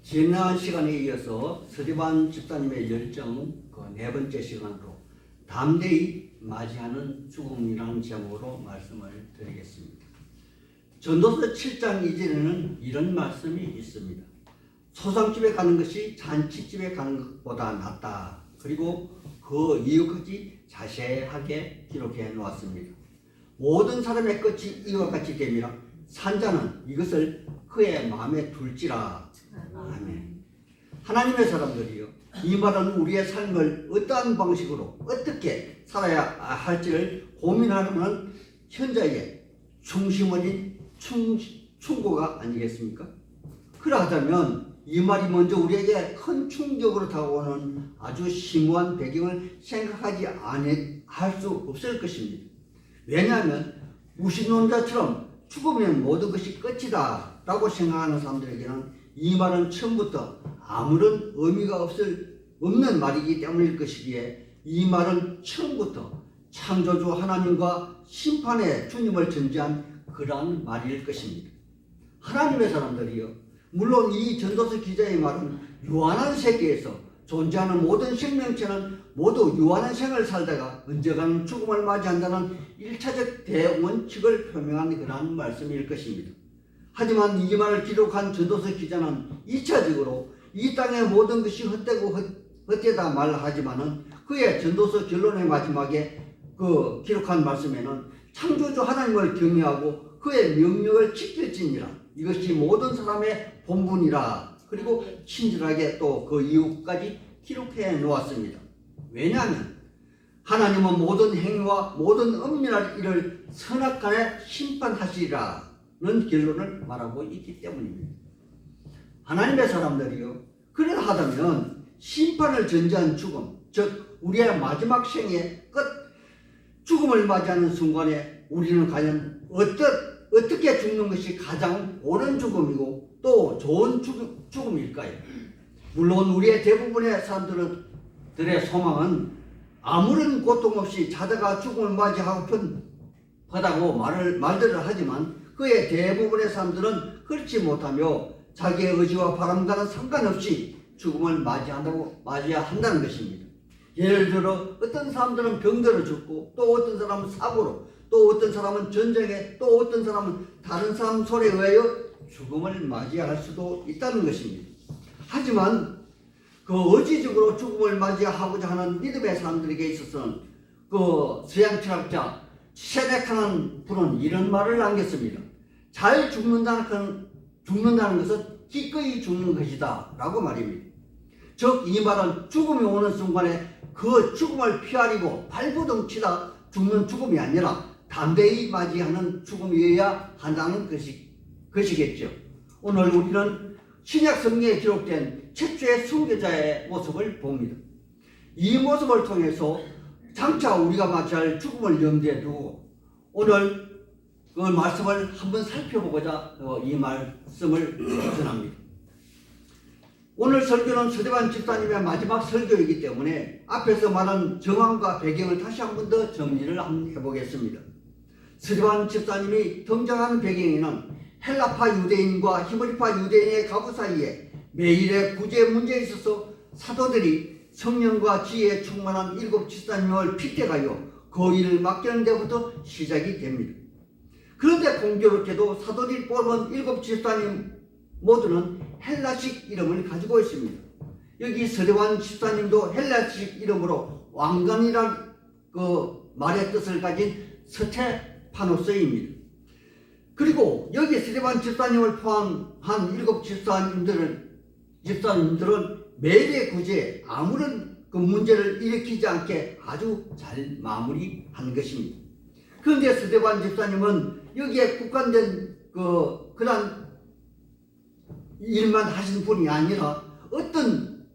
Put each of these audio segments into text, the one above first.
지난 시간에 이어서 서대반 집사님의 열정 그 네 번째 시간으로 담대히 맞이하는 죽음이라는 제목으로 말씀을 드리겠습니다. 전도서 7장 2절에는 이런 말씀이 있습니다. 소상집에 가는 것이 잔치집에 가는 것보다 낫다. 그리고 그 이유까지 자세하게 기록해 놓았습니다. 모든 사람의 끝이 이와 같이 됨이라 산자는 이것을 그의 마음에 둘지라. 아멘. 하나님의 사람들이요, 이 말은 우리의 삶을 어떠한 방식으로 어떻게 살아야 할지를 고민하는 현자의 중심원인 충고가 아니겠습니까? 그러하자면 이 말이 먼저 우리에게 큰 충격으로 다가오는 아주 심오한 배경을 생각하지 할 수 없을 것입니다. 왜냐하면 무신론자처럼 죽으면 모든 것이 끝이다 라고 생각하는 사람들에게는 이 말은 처음부터 아무런 의미가 없는 말이기 때문일 것이기에 이 말은 처음부터 창조주 하나님과 심판의 주님을 전제한 그러한 말일 것입니다. 하나님의 사람들이요, 물론 이 전도서 기자의 말은 유한한 세계에서 존재하는 모든 생명체는 모두 유한한 생을 살다가 언젠가는 죽음을 맞이한다는 1차적 대원칙을 표명한 그러한 말씀일 것입니다. 하지만 이 말을 기록한 전도서 기자는 2차적으로 이 땅의 모든 것이 헛되고 헛되다 말하지만은 그의 전도서 결론의 마지막에 기록한 말씀에는 창조주 하나님을 경외하고 그의 명령을 지킬지니라. 이것이 모든 사람의 본분이라. 그리고 친절하게 또 그 이유까지 기록해 놓았습니다. 왜냐하면 하나님은 모든 행위와 모든 엄밀한 일을 선악간에 심판하시리라는 결론을 말하고 있기 때문입니다. 하나님의 사람들이요, 그러하다면 심판을 전제한 죽음, 즉 우리의 마지막 생의 끝 죽음을 맞이하는 순간에 우리는 과연 어떻게 죽는 것이 가장 옳은 죽음이고 또 좋은 죽음일까요? 물론 우리의 대부분의 사람들의 소망은 아무런 고통 없이 자다가 죽음을 맞이하고픈 하다고 말들을 하지만 그의 대부분의 사람들은 그렇지 못하며 자기의 의지와 바람과는 상관없이 죽음을 맞이해야 한다는 것입니다. 예를 들어 어떤 사람들은 병들어 죽고 또 어떤 사람은 사고로 또 어떤 사람은 전쟁에 또 어떤 사람은 다른 사람 손에 의하여 죽음을 맞이할 수도 있다는 것입니다. 하지만 의지적으로 죽음을 맞이하고자 하는 믿음의 사람들에게 있어서는 서양 철학자 세네카는 분은 이런 말을 남겼습니다. 잘 죽는다는 것은 기꺼이 죽는 것이다 라고 말입니다. 즉 이 말은 죽음이 오는 순간에 그 죽음을 피하려고 발버둥치다 죽는 죽음이 아니라 담대히 맞이하는 죽음이어야 한다는 것이겠죠. 오늘 우리는 신약 성경에 기록된 최초의 순교자의 모습을 봅니다. 이 모습을 통해서 장차 우리가 맞이할 죽음을 염두에 두고 오늘 그 말씀을 한번 살펴보고자 이 말씀을 전합니다. 오늘 설교는 서대반 집사님의 마지막 설교이기 때문에 앞에서 말한 정황과 배경을 다시 한 번 더 정리를 한번 해보겠습니다. 서대반 집사님이 등장하는 배경에는 헬라파 유대인과 히브리파 유대인의 가부 사이에 매일의 구제 문제에 있어서 사도들이 성령과 지혜에 충만한 7 집사님을 픽택하여 그 일을 맡기는 데부터 시작이 됩니다. 그런데 공교롭게도 사도들이 뽑은 7 집사님 모두는 헬라식 이름을 가지고 있습니다. 여기 서대반 집사님도 헬라식 이름으로 왕관이란 말의 뜻을 가진 스테파노스입니다. 그리고 여기 서대반 집사님을 포함한 7 집사님들은 매일의 구제에 아무런 문제를 일으키지 않게 아주 잘 마무리한 것입니다. 그런데 서대반 집사님은 여기에 국한된 그런 일만 하신 분이 아니라 어떤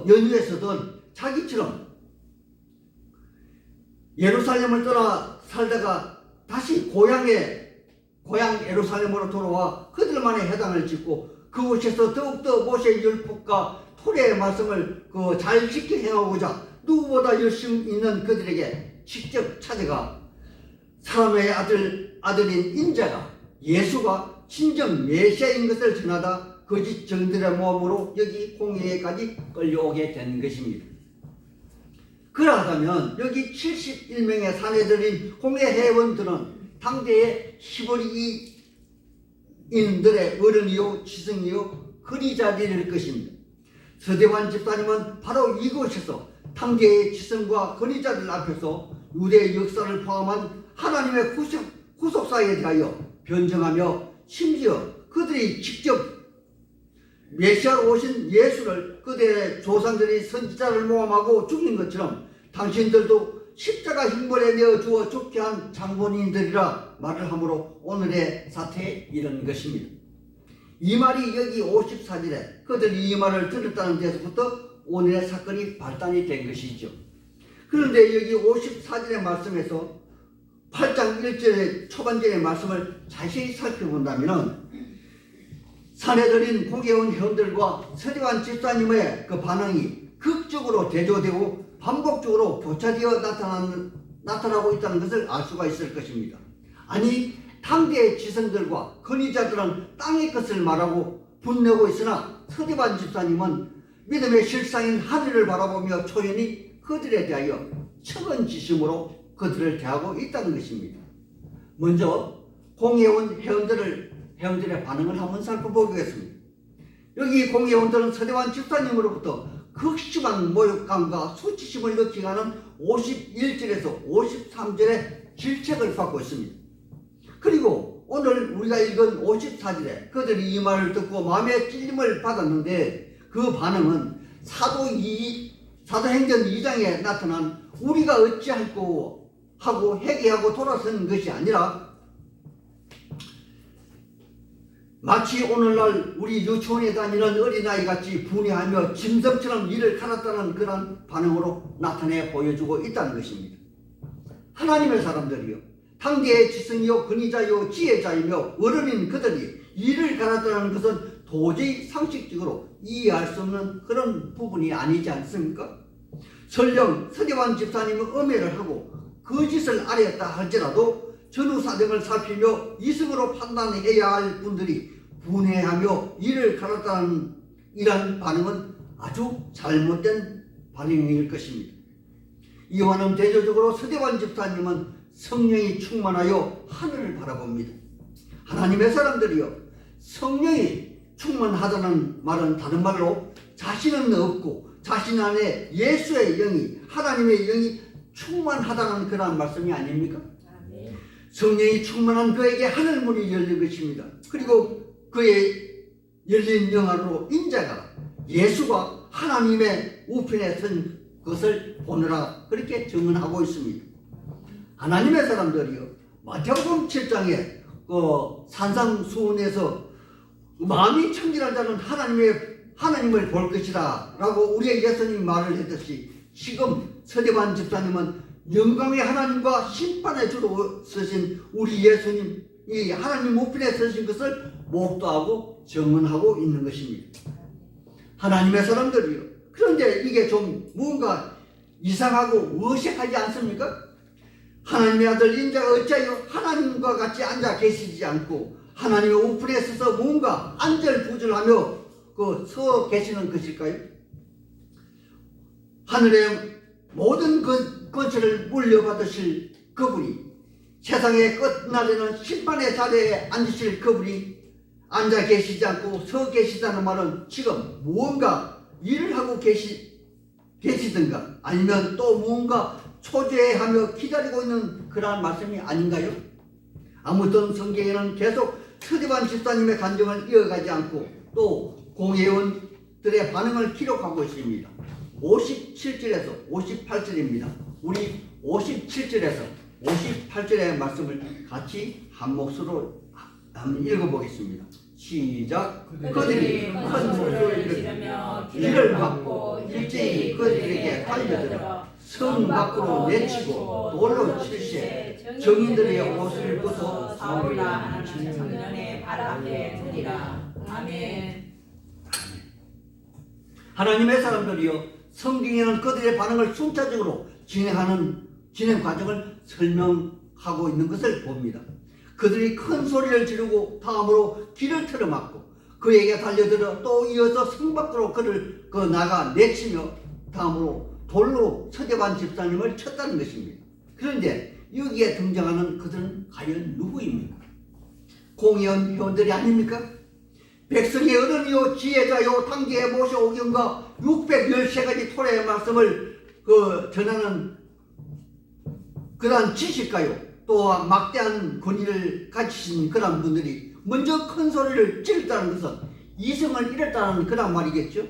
연유에서든 자기처럼 예루살렘을 떠나 살다가 다시 고향 예루살렘으로 돌아와 그들만의 회당을 짓고 그곳에서 더욱더 모세의 율법과 토레의 말씀을 잘 지켜 행하고자 누구보다 열심히 있는 그들에게 직접 찾아가 사람의 아들인 인자가 예수가 진정 메시아인 것을 전하다 거짓 정들의 모함으로 여기 홍해까지 끌려오게 된 것입니다. 그러하다면 여기 71명의 사내들인 홍해 회원들은 당대의 시보리 인들의 어른이요 지성이요 그리자리일 것입니다. 서대환 집사님은 바로 이곳에서 당대의 지성과 그리자들 앞에서 유대 역사를 포함한 하나님의 구속사에 대하여 변증하며 심지어 그들이 직접 메시아로 오신 예수를 그들의 조상들이 선지자를 모함하고 죽인 것처럼 당신들도 십자가 형벌에 내어 주어 죽게 한 장본인들이라 말을 함으로 오늘의 사태에 이른 것입니다. 이 말이 여기 54절에 그들이 이 말을 들었다는 데서부터 오늘의 사건이 발단이 된 것이죠. 그런데 여기 54절의 말씀에서 8장 1절의 초반절의 말씀을 자세히 살펴본다면 사내들인 공개원 회원들과 서대환 집사님의 그 반응이 극적으로 대조되고 반복적으로 교차되어 나타나고 있다는 것을 알 수가 있을 것입니다. 아니 당대의 지성들과 권위자들은 땅의 것을 말하고 분내고 있으나 서대환 집사님은 믿음의 실상인 하늘을 바라보며 초연히 그들에 대하여 측은지심으로 그들을 대하고 있다는 것입니다. 먼저 공회원 회원들의 반응을 한번 살펴보겠습니다. 여기 공회원들은 서대환 집사님으로부터 극심한 모욕감과 수치심을 느끼게 하는 51절에서 53절의 질책을 받고 있습니다. 그리고 오늘 우리가 읽은 54절에 그들이 이 말을 듣고 마음의 찔림을 받았는데 그 반응은 사도행전 2장에 나타난 우리가 어찌할꼬 하고 회개하고 돌아서는 것이 아니라 마치 오늘날 우리 유치원에 다니는 어린아이같이 분해하며 짐승처럼 이를 갈았다는 그런 반응으로 나타내 보여주고 있다는 것입니다. 하나님의 사람들이요 당대의 지성이요 권위자요 지혜자이며 어른인 그들이 이를 갈았다는 것은 도저히 상식적으로 이해할 수 없는 그런 부분이 아니지 않습니까? 설령 서대환 집사님은 음해를 하고 거짓을 아뢰었다 할지라도 전후사정을 살피며 이성으로 판단해야 할 분들이 분해하며 이를 갈았다는 이런 반응은 아주 잘못된 반응일 것입니다. 이와는 대조적으로 서대환 집사님은 성령이 충만하여 하늘을 바라봅니다. 하나님의 사람들이요 성령이 충만하다는 말은 다른 말로 자신은 없고 자신 안에 예수의 영이 하나님의 영이 충만하다는 그런 말씀이 아닙니까? 성령이 충만한 그에게 하늘문이 열린 것입니다. 그리고 그의 열린 영 안으로 인자가 예수가 하나님의 우편에 선 것을 보느라 그렇게 증언하고 있습니다. 하나님의 사람들이요 마태복음 7장에 산상수훈에서 마음이 청결한 자는 하나님을 볼 것이다 라고 우리의 예수님 말을 했듯이 지금 서대환 집사님은 영광의 하나님과 심판의 주로 서신 우리 예수님 이 하나님 우편에 서신 것을 목도하고 증언하고 있는 것입니다. 하나님의 사람들이요 그런데 이게 좀 뭔가 이상하고 어색하지 않습니까? 하나님의 아들 인자가 어찌하여 하나님과 같이 앉아 계시지 않고 하나님의 우편에 서서 뭔가 안절부절하며 서 계시는 것일까요? 하늘의 모든 권세를 물려받으실 그분이 세상의 끝날에는 심판의 자리에 앉으실 그분이 앉아 계시지 않고 서 계시다는 말은 지금 무언가 일을 하고 계시든가 아니면 또 무언가 초조해하며 기다리고 있는 그러한 말씀이 아닌가요? 아무튼 성경에는 계속 서대환 집사님의 간증을 이어가지 않고 또 공회원들의 반응을 기록하고 있습니다. 57절에서 58절입니다. 우리 57절에서 58절의 말씀을 같이 한 몫으로 한번 읽어보겠습니다. 시작. 그들이 큰 소리를 지르며 길을 막고 일제히 그들에게 달려들어 성 밖으로 내치고 돌로 칠세 정인들의 옷을 벗어 사울라 하는 청년의 발 앞에 두리라. 아멘. 하나님의 사람들이여 성경에는 그들의 반응을 순차적으로 진행 과정을 설명하고 있는 것을 봅니다. 그들이 큰 소리를 지르고 다음으로 길을 틀어막고 그에게 달려들어 또 이어서 성 밖으로 그를 나가 내치며 다음으로 돌로 서대반 집사님을 쳤다는 것입니다. 그런데 여기에 등장하는 그들은 과연 누구입니까? 공의원 회원들이 아닙니까? 백성의 어른이요 지혜자요 당대에 모셔오경과 613가지 토라의 말씀을 전하는 그러한 지식가요 또 막대한 권위를 가지신 그런 분들이 먼저 큰 소리를 지르다는 것은 이성을 잃었다는 그런 말이겠죠.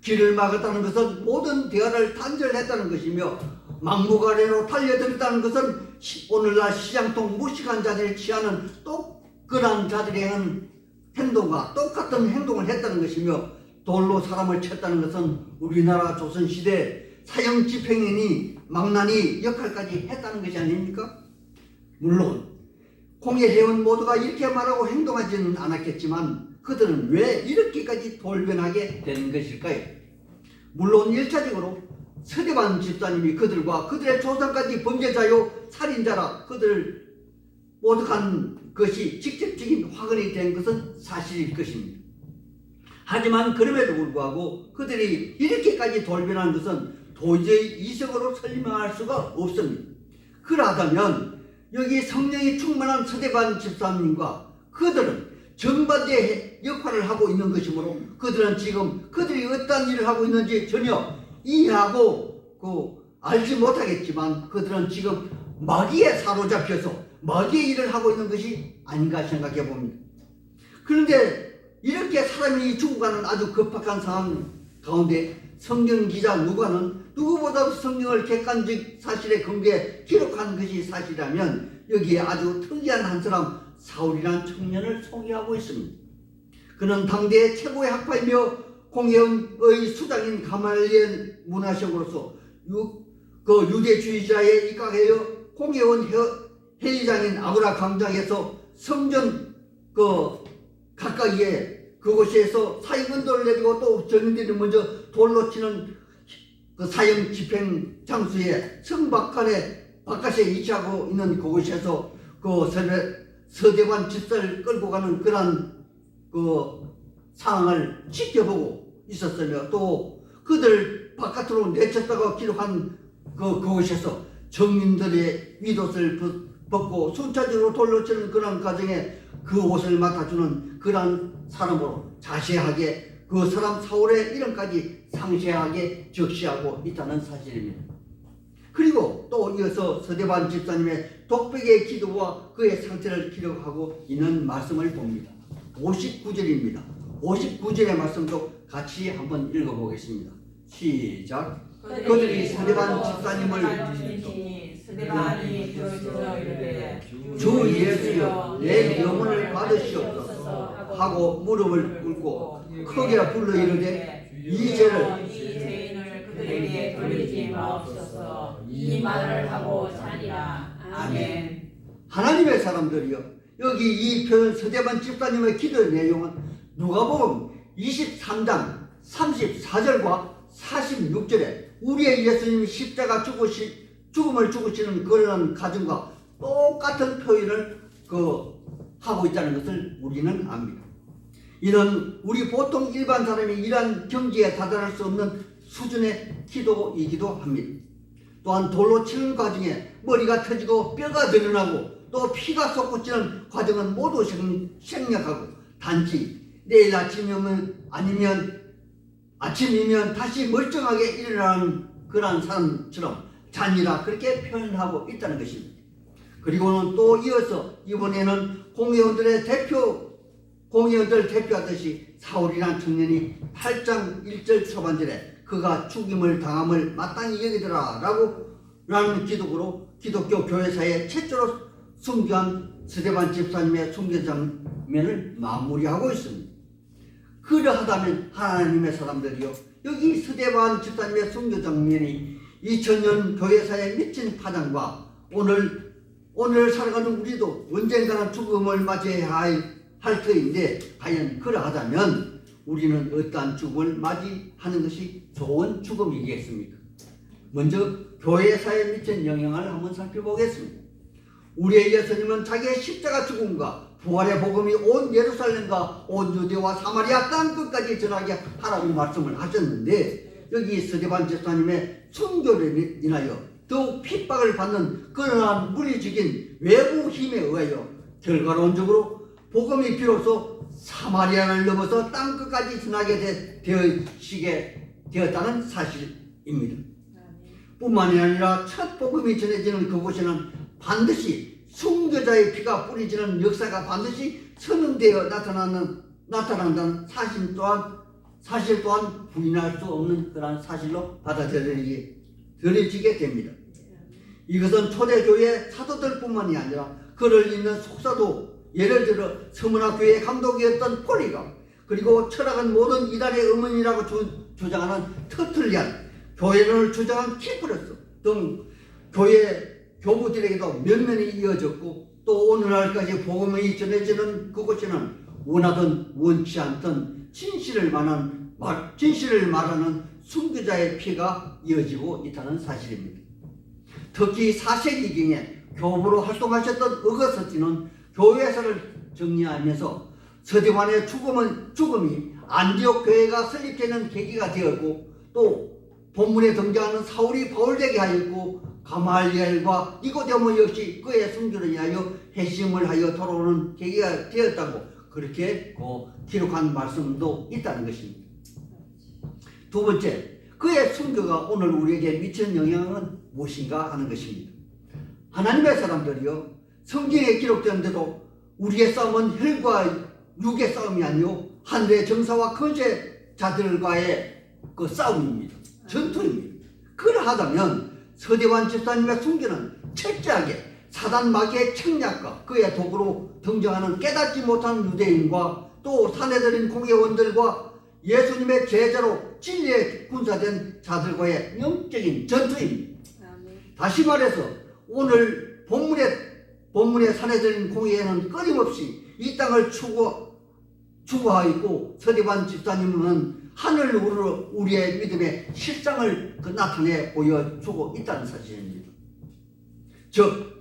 길을 막았다는 것은 모든 대화를 단절했다는 것이며 막무가내로 달려들었다는 것은 오늘날 시장통 무식한 자들이 취하는 그러한 자들의 행동과 똑같은 행동을 했다는 것이며 돌로 사람을 쳤다는 것은 우리나라 조선시대 사형 집행인이 망나니 역할까지 했다는 것이 아닙니까? 물론 공예회원 모두가 이렇게 말하고 행동하지는 않았겠지만 그들은 왜 이렇게까지 돌변하게 된 것일까요? 물론 1차적으로 서대반 집사님이 그들과 그들의 조상까지 범죄자요 살인자라 그들을 모독한 것이 직접적인 확인이 된 것은 사실일 것입니다. 하지만 그럼에도 불구하고 그들이 이렇게까지 돌변한 것은 도저히 이성으로 설명할 수가 없습니다. 그러하다면 여기 성령이 충만한 서대반 집사님과 그들은 정반대의 역할을 하고 있는 것이므로 그들은 지금 그들이 어떤 일을 하고 있는지 전혀 이해하고 알지 못하겠지만 그들은 지금 마귀에 사로잡혀서 마귀의 일을 하고 있는 것이 아닌가 생각해 봅니다. 그런데 이렇게 사람이 죽어가는 아주 급박한 상황 가운데 성경 기자 누가는 누구보다도 성경을 객관적 사실에 근거해 기록한 것이 사실이라면 여기에 아주 특이한 한 사람 사울이라는 청년을 소개하고 있습니다. 그는 당대의 최고의 학파이며 공회의 수장인 가말리엘 문화sek으로서 유대주의자에 입각하여 공회원 회의장인 아브라 광장에서 성전 가까이에 그곳에서 사형운동을 내리고 또 전인들이 먼저 돌로 치는 사형 집행 장소에 성 바깥에 위치하고 있는 그곳에서 서대반 집사를 끌고 가는 그런 상황을 지켜보고 있었으며 또 그들 바깥으로 내쳤다고 기록한 그곳에서 정민들의 윗옷을 벗고 순차적으로 돌로 치는 그런 과정에 그 옷을 맡아주는 그런 사람으로 자세하게 그 사람 사울의 이름까지 상세하게 적시하고 있다는 사실입니다. 그리고 또 이어서 서대반 집사님의 독백의 기도와 그의 상태를 기록하고 있는 말씀을 봅니다. 59절입니다. 59절의 말씀도 같이 한번 읽어보겠습니다. 시작. 그들이 서대반 집사님을 서대반이 들어주어 이르되 주 예수여 내 영혼을 받으시옵소서 하고 무릎을 꿇고 크게 불러 이르되 이 죄인을 그들에게 돌리지 마옵소서. 이 말을 하고 자니라. 아멘. 하나님의 사람들이여 여기 이 표현 서대반 집사님의 기도의 내용은 누가복음 23장 34절과 46절에 우리의 예수님이 십자가 죽음을 죽으시는 그런 가정과 똑같은 표현을 하고 있다는 것을 우리는 압니다. 이는 우리 보통 일반 사람이 이러한 경지에 다다를 수 없는 수준의 기도이기도 합니다. 또한 돌로 치는 과정에 머리가 터지고 뼈가 드러나고 또 피가 솟구치는 과정은 모두 생략하고 단지 내일 아침이면 다시 멀쩡하게 일어나는 그런 사람처럼 잔이라 그렇게 표현하고 있다는 것입니다. 그리고는 또 이어서 이번에는 공회원들 대표하듯이 사울이라는 청년이 8장 1절 초반절에 그가 죽임을 당함을 마땅히 여기더라 라는 기독교 교회사에 최초로 순교한 서대반 집사님의 순교 장면을 마무리하고 있습니다. 그러하다면 하나님의 사람들이요 여기 서대반 집사님의 순교 장면이 2000년 교회사에 미친 파장과 오늘 살아가는 우리도 언젠가는 죽음을 맞이해야 할 터인데 과연 그러하다면 우리는 어떠한 죽음을 맞이하는 것이 좋은 죽음이겠습니까? 먼저 교회사에 미친 영향을 한번 살펴보겠습니다. 우리의 예수님은 자기의 십자가 죽음과 부활의 복음이 온 예루살렘과 온 유대와 사마리아 땅 끝까지 전하게 하라고 말씀을 하셨는데, 여기 스데반 집사님의 순교를 인하여 더욱 핍박을 받는 그러한 물리적인 외부 힘에 의하여 결과론적으로 복음이 비로소 사마리아를 넘어서 땅 끝까지 전하게 되어지게 되었다는 사실입니다. 뿐만이 아니라 첫 복음이 전해지는 그곳에는 반드시 순교자의 피가 뿌려지는 역사가 반드시 선언되어 나타난다는 사실 또한 부인할 수 없는 그런 사실로 받아들여지게 됩니다. 이것은 초대교회 사도들뿐만이 아니라 그를 잇는 속사도, 예를 들어 서문화 교회 감독이었던 폴리가, 그리고 철학은 모든 이단의 어머니라고 주장하는 터툴리안, 교회론을 주장한 키프로스 등 교회 교부들에게도 면면이 이어졌고, 또 오늘날까지 복음이 전해지는 그곳에는 원하든 원치 않든 진실을 말하는 순교자의 피가 이어지고 있다는 사실입니다. 특히 4세기경에 교부로 활동하셨던 어거스틴은 교회사를 정리하면서 서대반의 죽음이 안디옥 교회가 설립되는 계기가 되었고, 또 본문에 등장하는 사울이 바울되게 하였고, 가말리엘과 니고데모 역시 그의 순교를 위하여 회심을 하여 돌아오는 계기가 되었다고 그렇게 기록한 말씀도 있다는 것입니다. 두 번째, 그의 순교가 오늘 우리에게 미치는 영향은 무엇인가 하는 것입니다. 하나님의 사람들이여, 성경에 기록된 대로 우리의 싸움은 혈과 육의 싸움이 아니요 하늘의 정사와 권세자들과의 그 싸움입니다. 전투입니다. 그러하다면 서대반 집사님의 순교는 철저하게 사단 마귀의 책략과 그의 도구로 등장하는 깨닫지 못한 유대인과 또 사내들인 공회원들과 예수님의 제자로 진리에 군사된 자들과의 영적인 전투입니다. 다시 말해서 오늘 본문의 사내들인 공회에는 끊임없이 이 땅을 추구하고, 서대반 집사님은 하늘으로 우리의 믿음의 실상을 나타내 보여주고 있다는 사실입니다. 즉,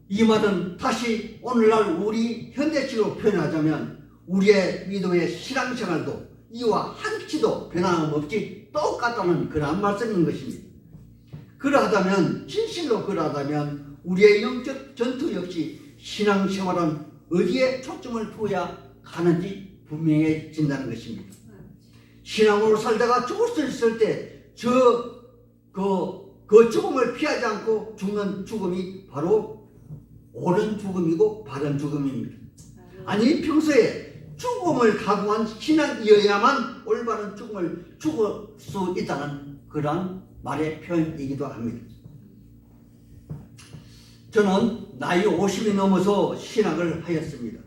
이 말은 다시 오늘날 우리 현대식으로 표현하자면 우리의 믿음의 신앙생활도 이와 한치도 변함없이 똑같다는 그러한 말씀인 것입니다. 그러하다면, 진실로 그러하다면 우리의 영적 전투 역시 신앙생활은 어디에 초점을 두어야 하는지 분명해진다는 것입니다. 신앙으로 살다가 죽을 수 있을 때 그 죽음을 피하지 않고 죽는 죽음이 바로 옳은 죽음이고 바른 죽음입니다. 아니, 평소에 죽음을 각오한 신앙이어야만 올바른 죽음을 죽을 수 있다는 그러한 말의 표현이기도 합니다. 저는 나이 50이 넘어서 신학을 하였습니다.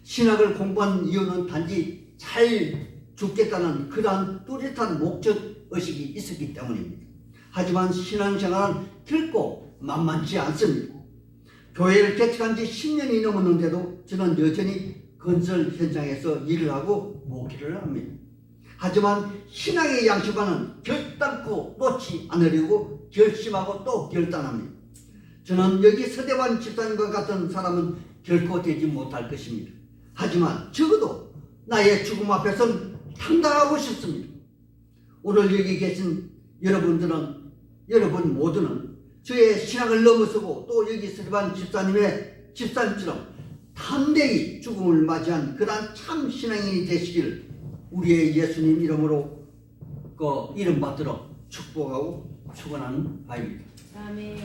신학을 공부한 이유는 단지 잘 죽겠다는 그러한 뚜렷한 목적의식이 있었기 때문입니다. 하지만 신앙생활은 결코 만만치 않습니다. 교회를 개척한 지 10년이 넘었는데도 저는 여전히 건설 현장에서 일을 하고 목회를 합니다. 하지만 신앙의 양식과는 결단코 놓지 않으려고 결심하고 또 결단합니다. 저는 여기 서대반 집사님과 같은 사람은 결코 되지 못할 것입니다. 하지만 적어도 나의 죽음 앞에서는 당당하고 싶습니다. 오늘 여기 계신 여러분 모두는 저의 신앙을 넘어서고 또 여기 서대반 집사님의 집사님처럼 담대히 죽음을 맞이한 그러한 참 신앙인이 되시길 우리의 예수님 이름으로 이름 받들어 축복하고 축원하는 바입니다. 아멘.